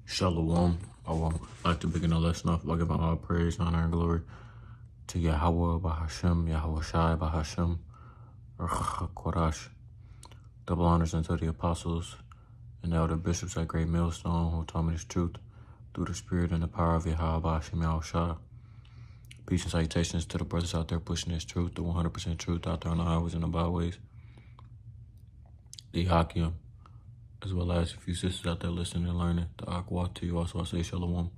Shalom. I would like to begin the lesson off by giving all praise, honor, and glory to Yahweh, Bahashem, Yahweh Shai, Bahashem, Korash. Double honors unto the apostles and the elder bishops at Great Millstone who taught me this truth through the spirit and the power of Yahweh, Bahashem, Yahweh Shai. Peace and salutations to the brothers out there pushing this truth, the 100% truth out there on the highways and the byways. The Hakim, as well as a few sisters out there listening and learning. The Aqua to you also, I say Shalom.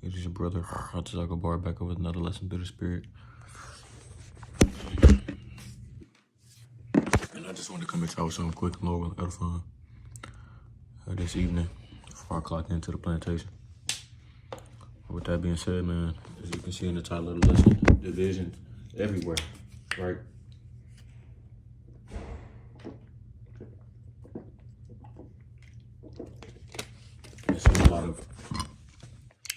It is your brother, Bar, back over with another lesson through the spirit. And I just wanted to come and talk with something quick and low and edifying this evening before I clock into the plantation. With that being said, man, as you can see in the title of the lesson, division everywhere, right? I see a lot of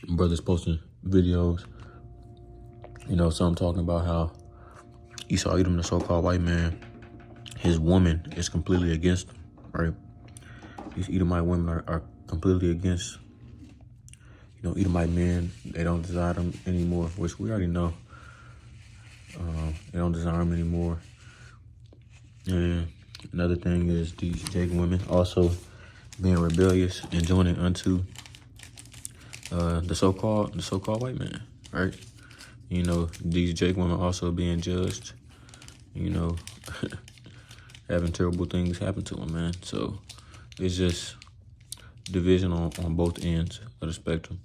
brothers posting videos, some talking about how Esau Edom, the so-called white man, his woman is completely against him, right? These Edomite women are completely against, Edomite men. They don't desire them anymore, which we already know. They don't desire them anymore. And another thing is these Jacob women also being rebellious and joining unto the so-called white man, right? These Jacob women also being judged, having terrible things happen to them, man. So it's just division on both ends of the spectrum,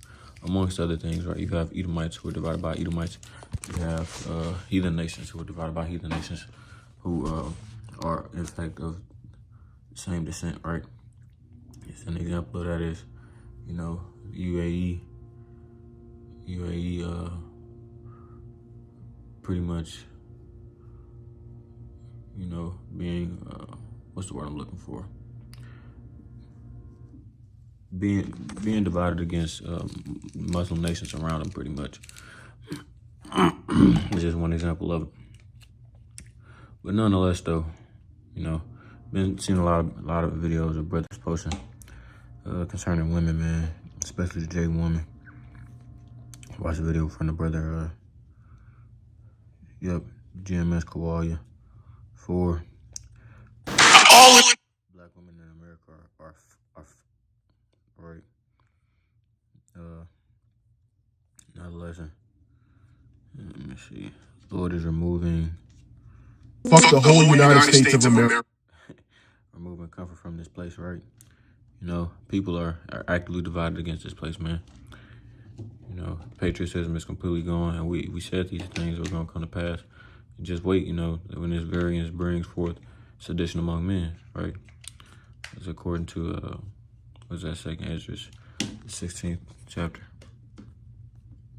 amongst other things, right? You have Edomites who are divided by Edomites. You have heathen nations who are divided by heathen nations who are, in fact, of the same descent, right? It's an example of that is, UAE, pretty much, being, what's the word I'm looking for? Being divided against Muslim nations around them, pretty much. It's just one example of it. But nonetheless, though, been seeing a lot of videos of brothers posting concerning women, man, especially the Jacob woman. Watched a video from the brother, GMS Kawalia, for black women in America are right. Another lesson. Let me see. Lord is removing. Fuck the whole United States of America. Removing comfort from this place, right? People are actively divided against this place, man. Patriotism is completely gone, and we said these things were going to come to pass. And just wait, when this variance brings forth sedition among men, right? It's according to, what's that, 2nd Ezra, 16th chapter.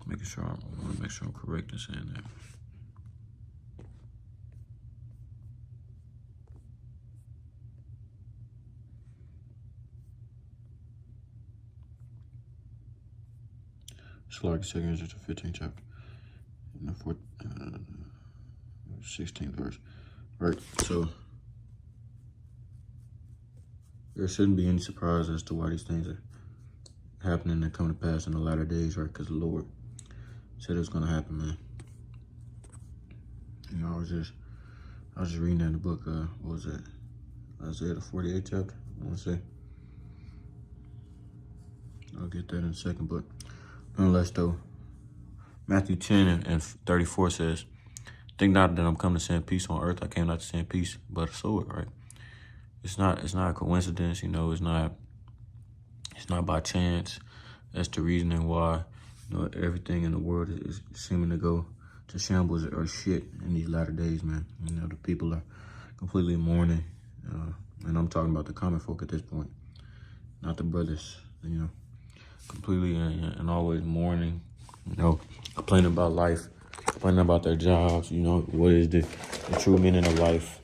I want to make sure I'm correct in saying that. It's like 2nd Ezra, 15th chapter, and the 16th verse, right? So there shouldn't be any surprise as to why these things are happening and come to pass in the latter days, right? Because the Lord said it was going to happen, man. I was just reading that in the book, what was that? Isaiah, the 48th chapter, I want to say. I'll get that in a second, but nonetheless, though, Matthew 10 and 34 says, "Think not that I'm come to send peace on earth. I came not to send peace, but a sword," right? It's not a coincidence, it's not by chance. That's the reasoning why, everything in the world is seeming to go to shambles or shit in these latter days, man. The people are completely mourning, and I'm talking about the common folk at this point, not the brothers, completely and always mourning, complaining about life, complaining about their jobs, what is the true meaning of life,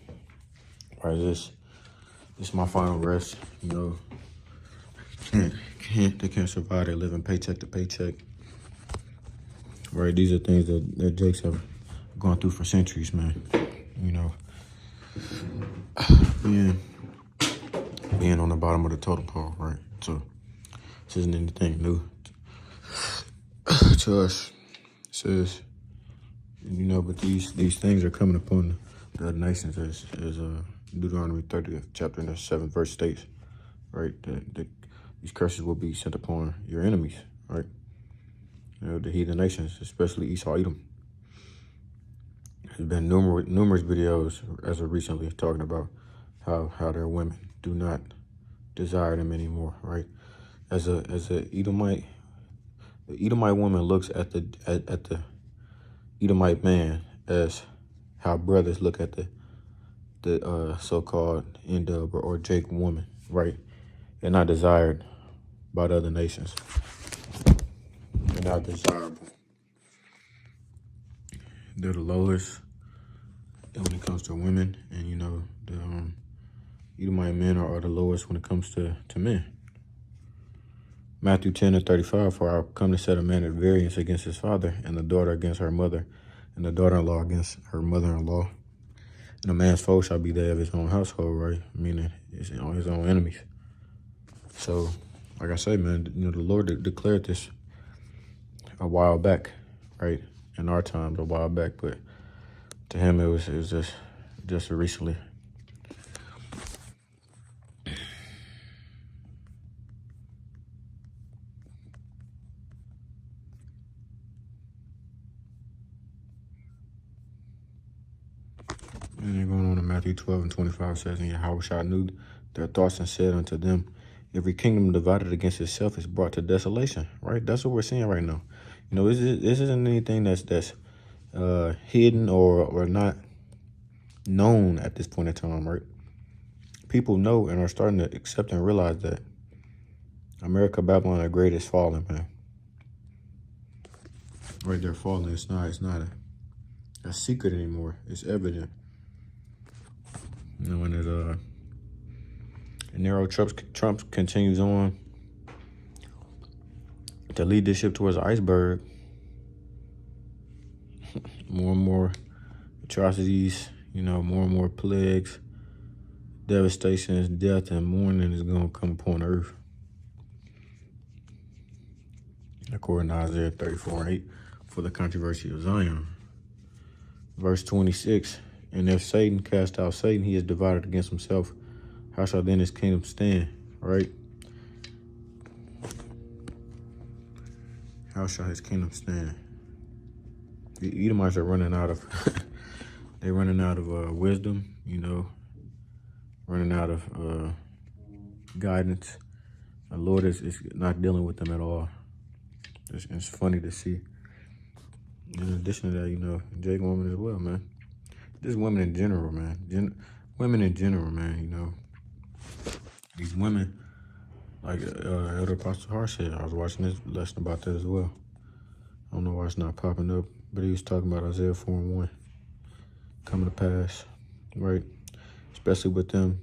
right? This is my final rest, they can't survive. They're living paycheck to paycheck, right? These are things that Jakes have gone through for centuries, man. Being on the bottom of the totem pole, right? So This isn't anything new to us. It says, but these things are coming upon the other nations as Deuteronomy 30th chapter and the 7th verse states, right? That these curses will be sent upon your enemies, right? The heathen nations, especially Esau, Edom. There's been numerous videos as of recently talking about how their women do not desire them anymore, right? As a Edomite, the Edomite woman looks at the Edomite man as how brothers look at the so-called Ndub or Jake woman, right? They're not desired by the other nations. They're not desirable. They're the lowest when it comes to women, and the Edomite men are the lowest when it comes to men. Matthew 10:35, for I come to set a man at variance against his father, and the daughter against her mother, and the daughter-in-law against her mother-in-law. And a man's foe shall be there of his own household, right? Meaning his own enemies. So, like I say, man, the Lord declared this a while back, right? In our times, a while back, but to him it was just recently. And then going on to Matthew 12:25 says, and Yahweh knew their thoughts and said unto them, every kingdom divided against itself is brought to desolation, right? That's what we're seeing right now. This isn't anything that's hidden or not known at this point in time, right? People know and are starting to accept and realize that America, Babylon the Great is falling, man. Right, they're falling. It's not a secret anymore. It's evident. When there's narrow Trump continues on to lead this ship towards the iceberg, more and more atrocities, more and more plagues, devastations, death, and mourning is going to come upon earth. According to Isaiah 34:8, for the controversy of Zion. Verse 26, and if Satan cast out Satan, he is divided against himself. How shall then his kingdom stand, right? How shall his kingdom stand? The Edomites are running out of, wisdom, running out of guidance. The Lord is not dealing with them at all. It's funny to see. In addition to that, Jake woman as well, man. Just women in general, man. Women in general, man, These women, like Elder Apostle Hart said, I was watching this lesson about that as well. I don't know why it's not popping up, but he was talking about Isaiah 4:1 coming to pass, right? Especially with them,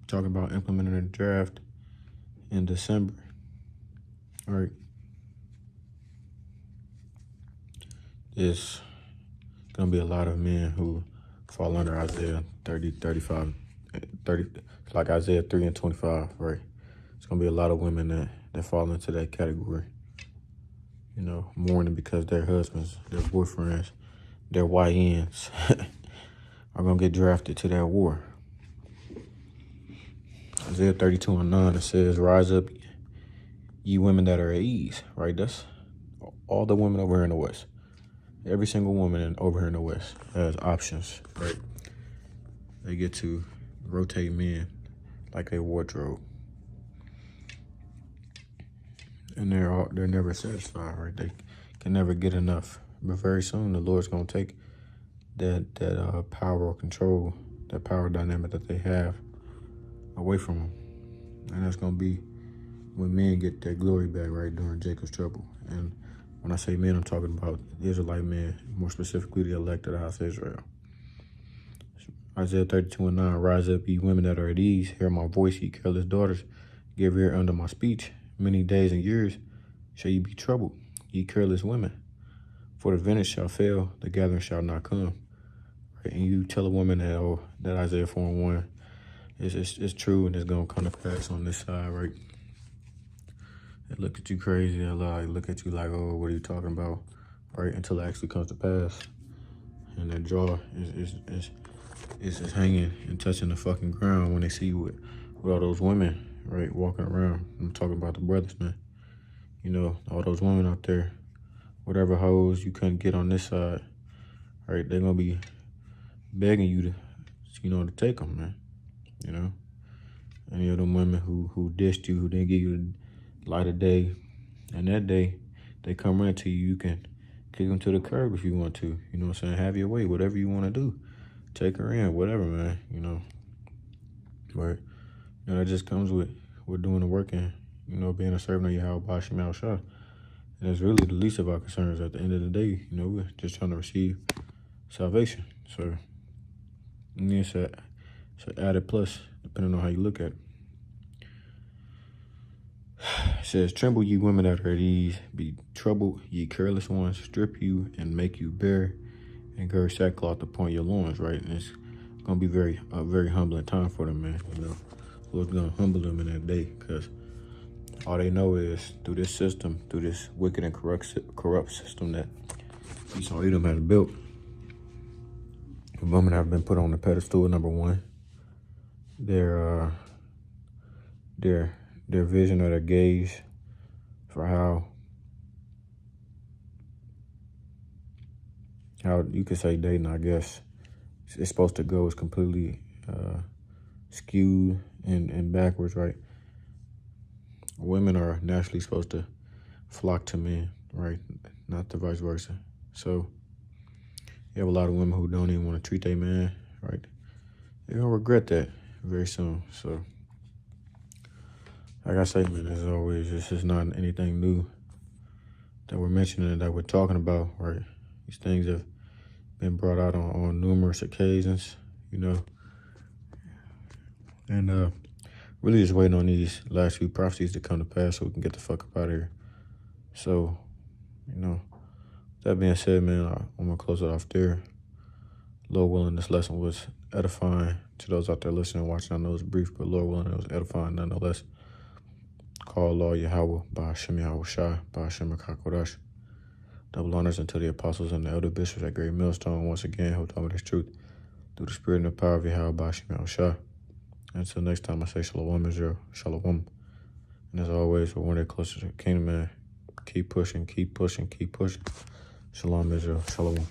talking about implementing a draft in December, right? There's going to be a lot of men who fall under Isaiah 30, like Isaiah 3:25, right? It's going to be a lot of women that fall into that category, mourning because their husbands, their boyfriends, their YNs are going to get drafted to that war. Isaiah 32:9, it says, rise up, ye women that are at ease, right? That's all the women over here in the West. Every single woman over here in the West has options, right? They get to rotate men like a wardrobe. And they're never satisfied, right? They can never get enough. But very soon the Lord's going to take that power or control, that power dynamic that they have away from them. And that's going to be when men get their glory back, right, during Jacob's trouble. And when I say men, I'm talking about Israelite men, more specifically the elect of the house of Israel. Isaiah 32:9, rise up, ye women that are at ease, hear my voice, ye careless daughters, give ear unto my speech. Many days and years shall ye be troubled, ye careless women. For the vintage shall fail, the gathering shall not come. Right? And you tell a woman that Isaiah 4:1 it's true and it's gonna come to pass on this side, right? They look at you crazy, they look at you like, oh, what are you talking about, right? Until it actually comes to pass, and that jaw is just hanging and touching the fucking ground when they see you with all those women, right, walking around. I'm talking about the brothers, man. You know, all those women out there, whatever hoes you couldn't get on this side, right? They're gonna be begging you to, to take them, man. You know, any of them women who dissed you, who didn't give you the light of day, and that day they come running to you, you can kick them to the curb if you want to. You know what I'm saying? Have your way, whatever you want to do. Take her in, whatever, man. You know, but that just comes with doing the work and being a servant of Yahweh Bashim Al Shah. And it's really the least of our concerns. At the end of the day, we're just trying to receive salvation. So, it's an added plus, depending on how you look at it. It says, tremble ye women that are at ease, be troubled ye careless ones, strip you and make you bare, and gird sackcloth upon your loins, right? And it's going to be a very humbling time for them, man. Lord's going to humble them in that day, because all they know is through this system, through this wicked and corrupt system that Esau Edom has built, the women have been put on the pedestal, number one. Their vision or their gaze for how you could say dating, I guess, it's supposed to go is completely skewed and backwards, right? Women are naturally supposed to flock to men, right? Not the vice versa. So you have a lot of women who don't even want to treat their man, right? They're going to regret that very soon. So like I say, man, as always, this is not anything new that we're mentioning, that we're talking about, right? These things have been brought out on numerous occasions, and really just waiting on these last few prophecies to come to pass so we can get the fuck up out of here. So, that being said, man, I'm going to close it off there. Lord willing, this lesson was edifying to those out there listening and watching. I know it's brief, but Lord willing, it was edifying nonetheless. Call Lord Yahweh, Ba'ashem Yahweh Shai, Ba'ashem HaKakodash. Double honors unto the apostles and the elder bishops at Great Millstone once again, who taught me this truth through the spirit and the power of Yahweh, Ba'ashem Yahweh Shai. Until next time, I say Shalom Israel, Shalom. And as always, we're one day closer to the kingdom, man. Keep pushing, keep pushing, keep pushing. Shalom Israel, Shalom.